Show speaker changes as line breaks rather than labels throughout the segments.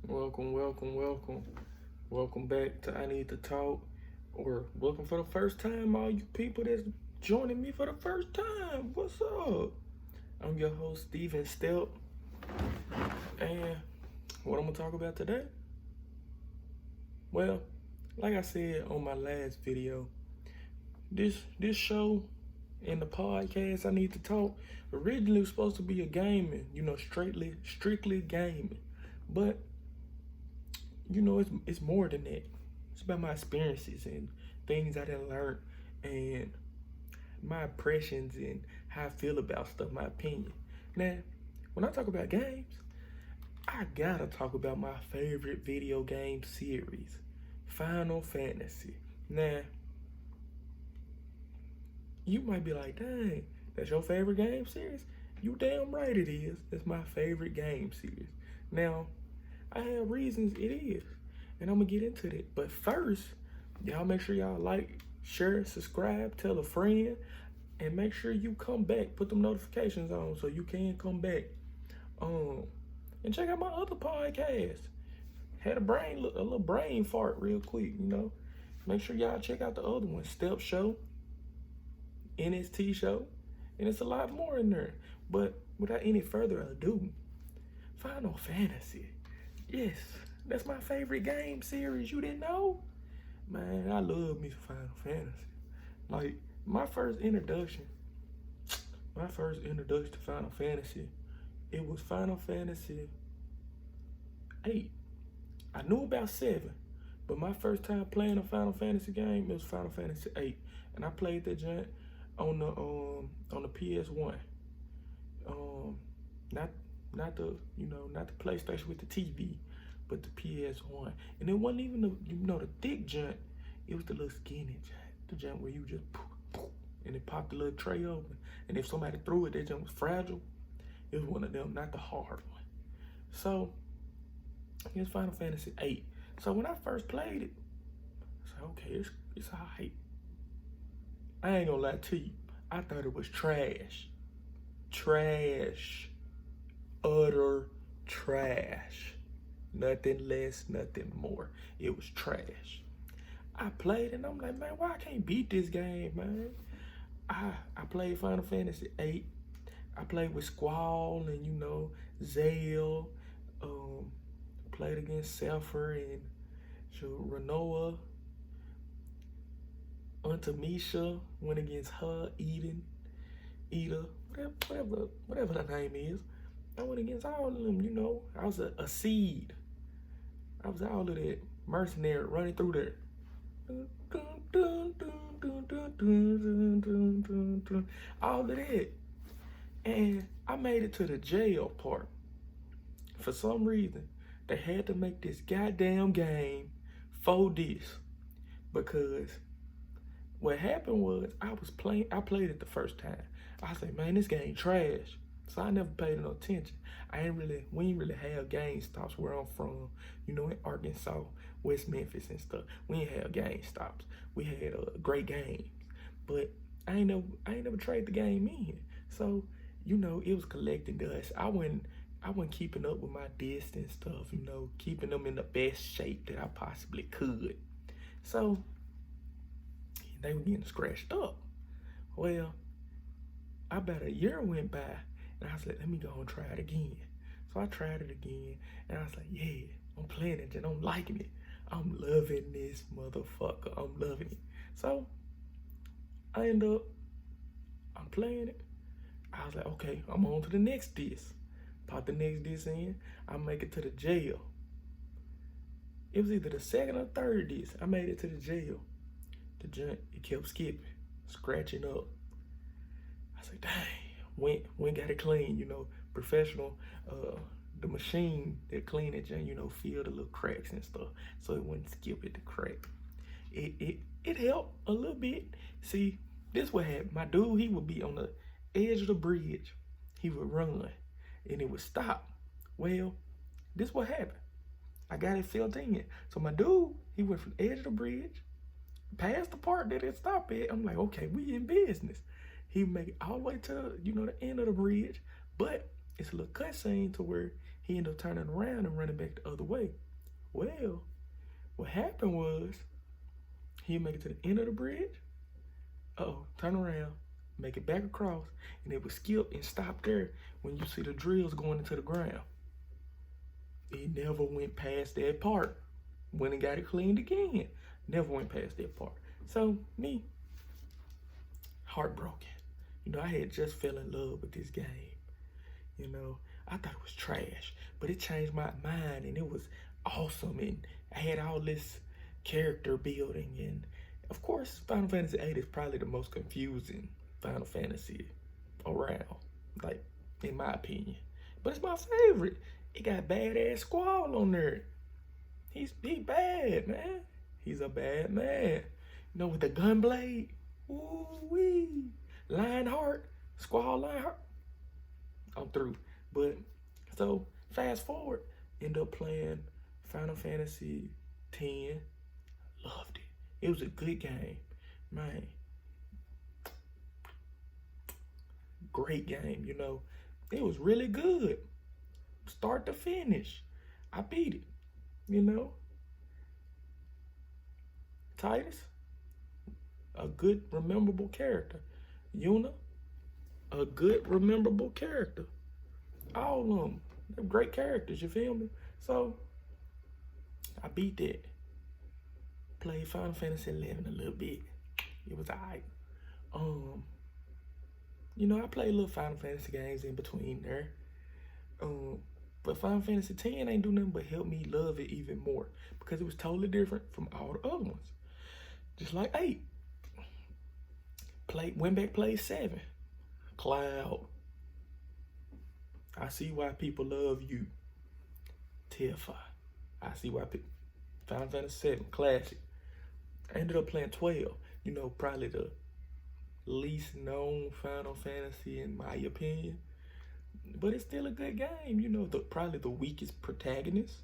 Welcome, welcome, welcome. Welcome back to I Need to Talk, or welcome for the first time, all you people that's joining me for the first time. What's up? I'm your host, Steven Stelp, and what I'm gonna talk about today? Well, like I said on my last video, this show and the podcast I Need to Talk originally was supposed to be a gaming, strictly gaming, but it's more than that. It's about my experiences and things I didn't learn and my impressions and how I feel about stuff, my opinion. Now, when I talk about games, I gotta talk about my favorite video game series, Final Fantasy. Now, you might be like, dang, that's your favorite game series? You damn right it is. It's my favorite game series. Now, I have reasons it is, and I'm gonna get into that. But first, y'all make sure y'all like, share, subscribe, tell a friend, and make sure you come back. Put them notifications on so you can come back. And check out my other podcast. Had a little brain fart real quick. Make sure y'all check out the other one, Step Show, NST Show, and it's a lot more in there. But without any further ado, Final Fantasy. Yes, that's my favorite game series. You didn't know? Man, I love me some Final Fantasy. Like, my first introduction to Final Fantasy, it was Final Fantasy 8. I knew about 7, but my first time playing a Final Fantasy game, it was Final Fantasy 8. And I played that joint on the PS1. Not the PlayStation with the TV, but the PS1. And it wasn't even the thick joint. It was the little skinny joint, the joint where you just poof, poof, and it popped the little tray open. And if somebody threw it, that joint was fragile. It was one of them, not the hard one. So it's Final Fantasy 8. So when I first played it, I said, okay, it's alright. I ain't gonna lie to you. I thought it was trash. Trash. Utter trash. Nothing less, nothing more. It was trash. I played and I'm like, man, why I can't beat this game, man? I played Final Fantasy 8. I played with Squall and Zale. Played against Sephiroth and Renoa. Antamisha went against her, Eda, whatever the name is. I went against all of them. I was a seed. I was all of that mercenary running through there. All of that. And I made it to the jail part. For some reason, they had to make this goddamn game for this. Because what happened was I played it the first time. I said, man, this game trash. So I never paid no attention. We ain't really have GameStops where I'm from, in Arkansas, West Memphis and stuff. We ain't have GameStops. We had great games. But I ain't never trade the game in. So, it was collecting dust. I wasn't keeping up with my discs and stuff, keeping them in the best shape that I possibly could. So they were getting scratched up. Well, about a year went by, and I was like, let me go and try it again. So I tried it again, and I was like, yeah, I'm playing it, and I'm liking it. I'm loving this motherfucker. I'm loving it. So I'm playing it. I was like, okay, I'm on to the next disc. Pop the next disc in, I make it to the jail. It was either the second or third disc. I made it to the jail. The joint, it kept skipping, scratching up. I said, dang, went got it clean, professional, the machine that clean it, feel the little cracks and stuff, so it wouldn't skip it to crack. It helped a little bit. See, this what happened. My dude, he would be on the edge of the bridge. He would run, and it would stop. Well, this what happened. I got it filled in. So my dude, he went from the edge of the bridge, past the part that it stopped at. I'm like, okay, we in business. He make it all the way to, the end of the bridge, but it's a little cutscene to where he ended up turning around and running back the other way. Well, what happened was he'd make it to the end of the bridge. Turn around, make it back across, and it would skip and stop there when you see the drills going into the ground. It never went past that part. Went and got it cleaned again. Never went past that part. So me, heartbroken. I had just fell in love with this game. I thought it was trash, but it changed my mind and it was awesome. And I had all this character building. And of course, Final Fantasy VIII is probably the most confusing Final Fantasy around, like, in my opinion. But it's my favorite. It got badass Squall on there. He bad, man. He's a bad man. With the gunblade. Ooh-wee. Lionheart. Squall Lionheart. I'm through. But, so, fast forward. End up playing Final Fantasy X. Loved it. It was a good game. Man. Great game, It was really good. Start to finish. I beat it, Tidus, a good, rememberable character. Yuna, a good, rememberable character. All of them, they're great characters, you feel me? So, I beat that. Played Final Fantasy XI a little bit. It was alright. I played little Final Fantasy games in between there. But Final Fantasy X ain't do nothing but help me love it even more because it was totally different from all the other ones. Just like 8. Went back, played 7. Cloud. I see why people love you. Tifa. I see why people. Final Fantasy 7, classic. I ended up playing 12. Probably the least known Final Fantasy in my opinion. But it's still a good game. Probably the weakest protagonist,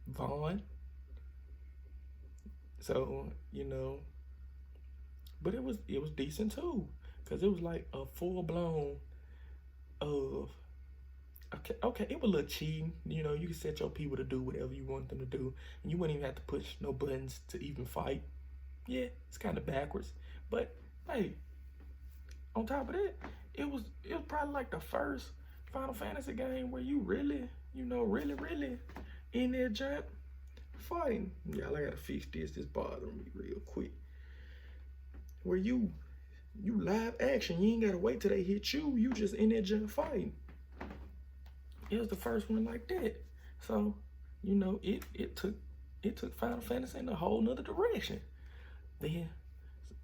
Vaughn. So, but it was decent too. Cause it was like a full blown of okay, it was a little cheating. You could set your people to do whatever you want them to do. And you wouldn't even have to push no buttons to even fight. Yeah, it's kinda backwards. But hey, on top of that, it was probably like the first Final Fantasy game where you really, really in there jump fighting. Y'all, I gotta fix this. This bothering me real quick. Where you live action. You ain't gotta wait till they hit you. You just in there jump fighting. It was the first one like that. So, it took Final Fantasy in a whole nother direction. Then,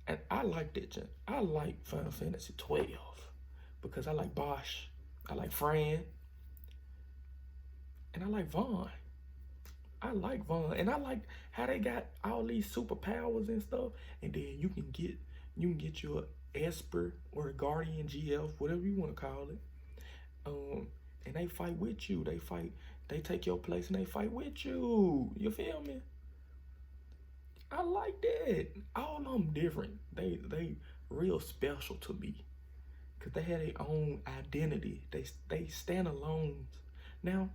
and I liked it. I like Final Fantasy 12 because I like Bosch. I like Fran. And I like Vaughn. And I like how they got all these superpowers and stuff. And then you can get your Esper or a Guardian GF, whatever you want to call it. And they fight with you. They take your place and they fight with you. You feel me? I like that. All of them different. They real special to me. Cause they had their own identity. They stand alone. Now,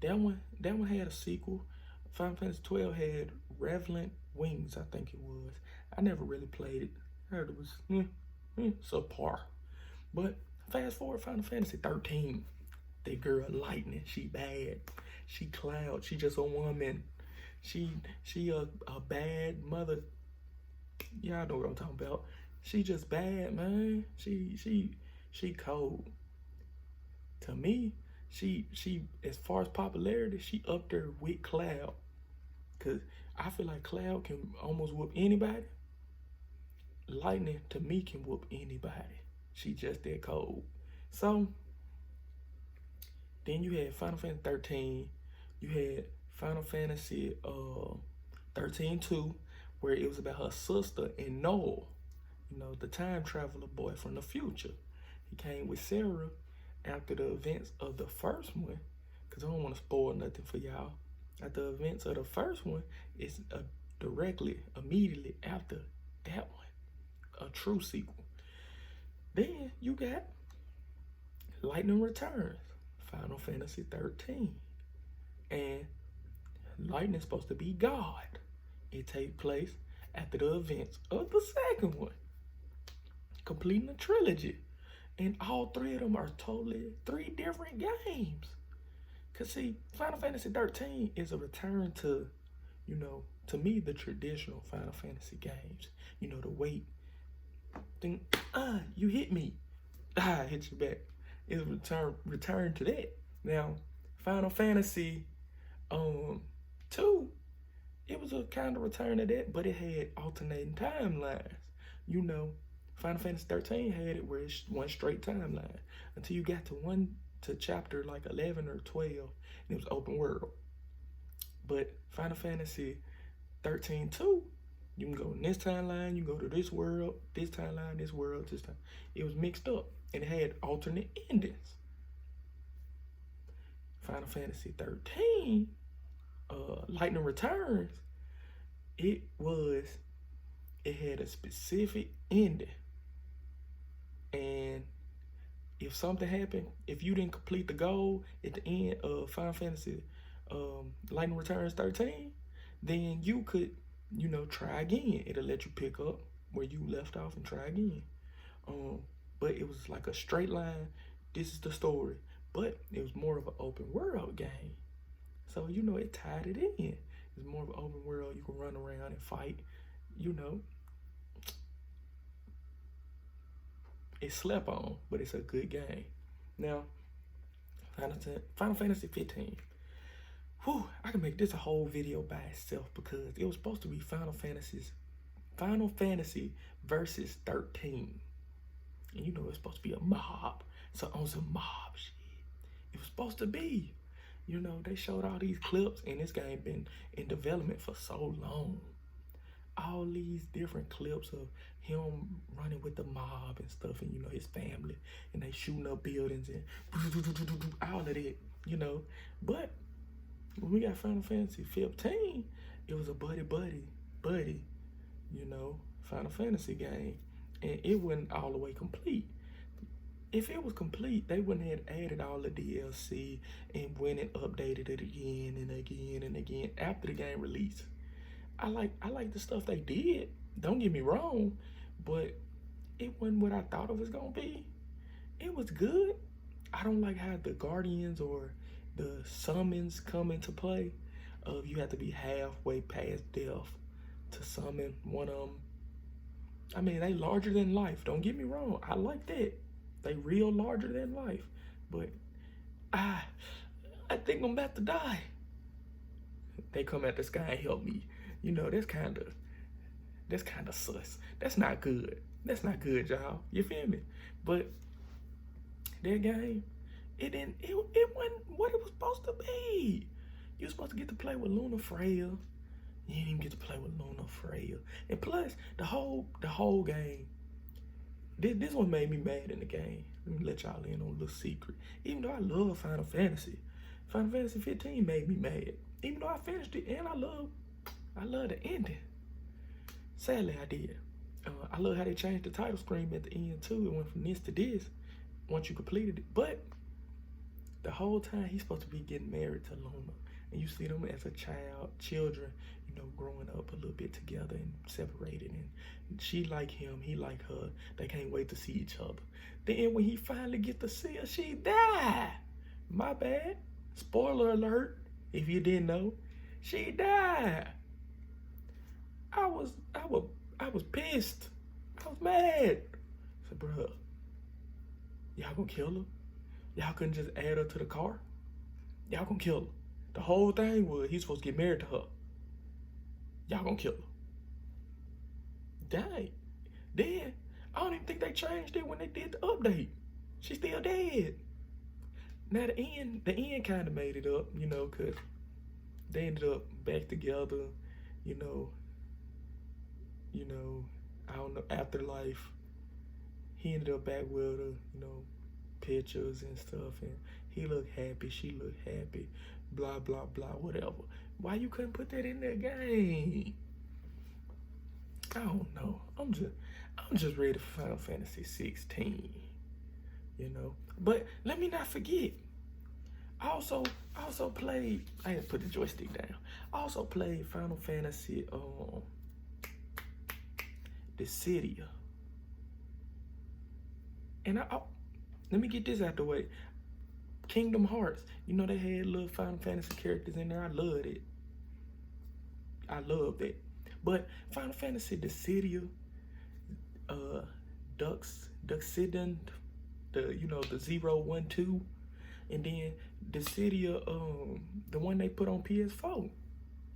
that one had a sequel. Final Fantasy 12 had Revenant Wings, I think it was. I never really played it. I heard it was subpar. But fast forward, Final Fantasy 13. That girl Lightning, she bad. She Cloud. She just a woman. She a bad mother. Y'all know what I'm talking about. She just bad, man. She cold. To me, she as far as popularity, she up there with Cloud. Cause I feel like Cloud can almost whoop anybody. Lightning to me can whoop anybody. She just that cold. So then you had Final Fantasy 13. You had Final Fantasy 13-2, where it was about her sister and Noel. The time traveler boy from the future. He came with Sarah after the events of the first one, because I don't want to spoil nothing for y'all. After the events of the first one, it's immediately after that one, a true sequel. Then you got Lightning Returns, Final Fantasy 13. And Lightning's supposed to be God. It takes place after the events of the second one, completing the trilogy. And all three of them are totally three different games. Cause see, Final Fantasy 13 is a return to, to me, the traditional Final Fantasy games. The wait, think, you hit me. I hit you back. It's a return to that. Now, Final Fantasy 2, it was a kind of return to that, but it had alternating timelines. Final Fantasy 13 had it where it's one straight timeline until you got to chapter like 11 or 12, and it was open world. But Final Fantasy 13 2, you can go in this timeline, you go to this world, this timeline, this world, this time. It was mixed up, and it had alternate endings. Final Fantasy 13, Lightning Returns, it had a specific ending. And if something happened, if you didn't complete the goal at the end of Final Fantasy Lightning Returns 13, then you could, try again. It'll let you pick up where you left off and try again. But it was like a straight line. This is the story. But it was more of an open world game. So, it tied it in. It's more of an open world. You can run around and fight, It's slept on, but it's a good game. Now, Final Fantasy 15. Whew, I can make this a whole video by itself because it was supposed to be Final Fantasy versus 13. And it's supposed to be a mob. So on some mob shit. It was supposed to be. They showed all these clips, and this game been in development for so long. All these different clips of him running with the mob and stuff, and his family, and they shooting up buildings and all of that, But when we got Final Fantasy 15, it was a buddy, Final Fantasy game, and it wasn't all the way complete. If it was complete, they wouldn't have added all the DLC and went and updated it again and again and again after the game release. I like the stuff they did. Don't get me wrong, but it wasn't what I thought it was gonna be. It was good. I don't like how the Guardians or the summons come into play. You have to be halfway past death to summon one of them. I mean, they larger than life. Don't get me wrong. I like that. They real larger than life. But I think I'm about to die. They come at the sky and help me. That's kind of sus. That's not good. That's not good, y'all. You feel me? But that game, it wasn't what it was supposed to be. You were supposed to get to play with Luna Freya. You didn't even get to play with Luna Freya. And plus, the whole game, this one made me mad in the game. Let me let y'all in on a little secret. Even though I love Final Fantasy 15 made me mad. Even though I finished it, and I love the ending. Sadly, I did. I love how they changed the title screen at the end too. It went from this to this once you completed it. But the whole time he's supposed to be getting married to Luna, and you see them as children, growing up a little bit together and separated. And she like him, he like her. They can't wait to see each other. Then when he finally get to see her, she died. My bad. Spoiler alert. If you didn't know, she died. I was pissed. I was mad. I said, bruh, y'all gonna kill her? Y'all couldn't just add her to the car? Y'all gonna kill her. The whole thing was he's supposed to get married to her. Y'all gonna kill her. Dang. Then, I don't even think they changed it when they did the update. She's still dead. Now the end kind of made it up, because they ended up back together, I don't know, afterlife. He ended up back with her, pictures and stuff, and he looked happy, she looked happy, blah, blah, blah, whatever. Why you couldn't put that in the game? I don't know. I'm just ready for Final Fantasy 16, But let me not forget, I also played. I had to put the joystick down. I also played Final Fantasy Dissidia. And let me get this out the way. Kingdom Hearts. You know they had little Final Fantasy characters in there. I loved it. I loved it. But Final Fantasy Dissidia, Duxident, the 0, 1, 2, and then Dissidia, the one they put on PS4,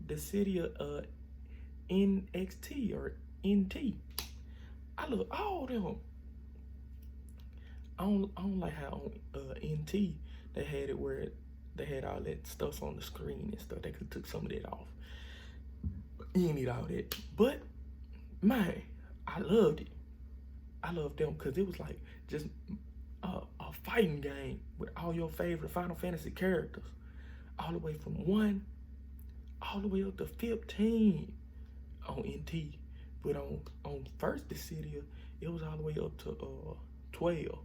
Dissidia NXT or NT. I love all them. I don't like how on NT they had it where they had all that stuff on the screen and stuff. They could took some of that off. You ain't need all that. But man, I loved it. I loved them because it was like just a fighting game with all your favorite Final Fantasy characters, all the way from 1 all the way up to 15 on NT. But on first Dissidia, it was all the way up to 12.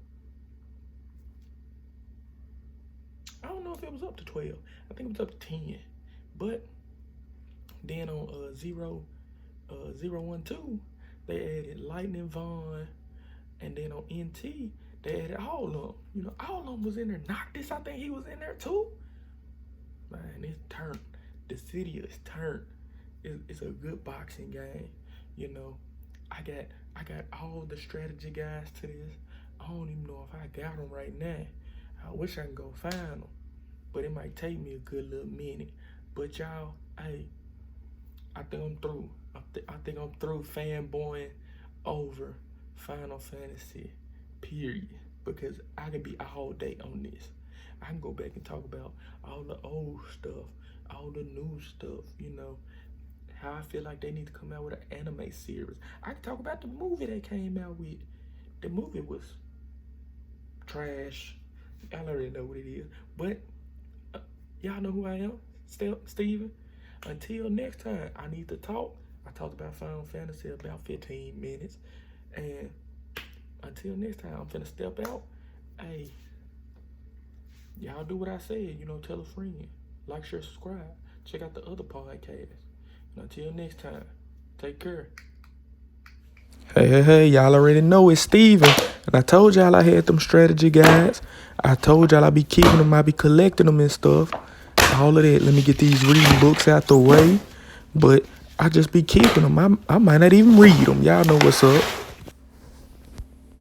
I don't know if it was up to 12. I think it was up to 10. But then on 0, 1, 2, they added Lightning Vaughn. And then on NT, they added all of them. You know, all of them was in there. Noctis, I think he was in there too. Man, it's turned. Dissidia is turned. It's a good boxing game. You know, I got all the strategy guides to this. I don't even know if I got them right now. I wish I could go find them, but it might take me a good little minute. But y'all, hey, I think I'm through. I think I'm through fanboying over Final Fantasy, period. Because I could be all day on this. I can go back and talk about all the old stuff, all the new stuff, you know, how I feel like they need to come out with an anime series. I can talk about the movie they came out with. The movie was trash. Y'all already know what it is. But y'all know who I am, Steven. Until next time, I need to talk. I talked about Final Fantasy about 15 minutes. And until next time, I'm finna step out. Hey, y'all do what I said. You know, tell a friend. Like, share, subscribe. Check out the other podcasts. And until next time, take care. Hey, y'all already know it's Steven. And I told y'all I had them strategy guides. I told y'all I be keeping them. I be collecting them and stuff. All of that. Let me get these reading books out the way. But I just be keeping them. I might not even read them. Y'all know what's up.